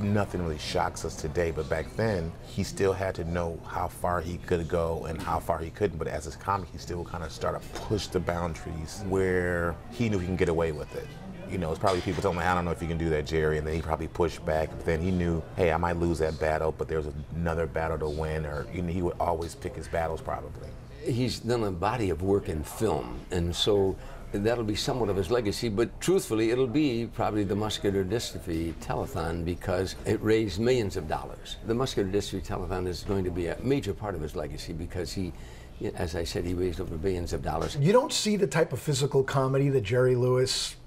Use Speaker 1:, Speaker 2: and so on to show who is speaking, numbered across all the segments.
Speaker 1: nothing really shocks us today, but back then he still had to know how far he could go and how far he couldn't. But as a comic, he still kind of started to push the boundaries where he knew he can get away with it. You know, it's probably people telling me, I don't know if you can do that, Jerry, and then he probably pushed back. But then he knew, hey, I might lose that battle, but there's another battle to win, or you know, he would always pick his battles probably.
Speaker 2: He's done a body of work in film, and so that'll be somewhat of his legacy, but truthfully, it'll be probably the muscular dystrophy telethon because it raised millions of dollars. The muscular dystrophy telethon is going to be a major part of his legacy because he, as I said, he raised over billions of dollars.
Speaker 3: You don't see the type of physical comedy that Jerry Lewis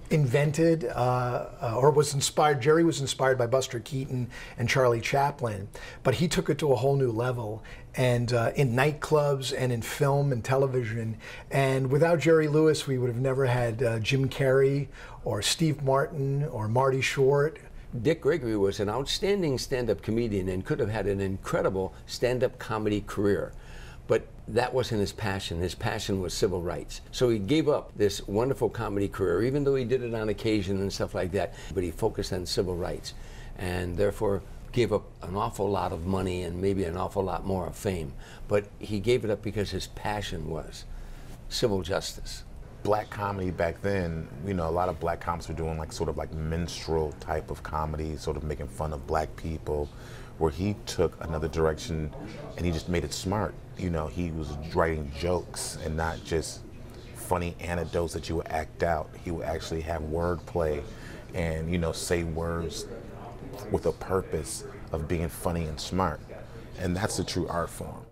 Speaker 3: invented or was inspired. Jerry was inspired by Buster Keaton and Charlie Chaplin, but he took it to a whole new level, and in nightclubs and in film and television. And without Jerry Lewis, we would have never had Jim Carrey or Steve Martin or Marty Short.
Speaker 2: Dick Gregory was an outstanding stand-up comedian and could have had an incredible stand-up comedy career. But that wasn't his passion. His passion was civil rights. So he gave up this wonderful comedy career, even though he did it on occasion and stuff like that, but he focused on civil rights and therefore gave up an awful lot of money and maybe an awful lot more of fame. But he gave it up because his passion was civil justice.
Speaker 1: Black comedy back then, you know, a lot of black comics were doing like sort of like minstrel type of comedy, sort of making fun of black people, where he took another direction and he just made it smart. You know, he was writing jokes and not just funny anecdotes that you would act out. He would actually have wordplay and, you know, say words with a purpose of being funny and smart. And that's the true art form.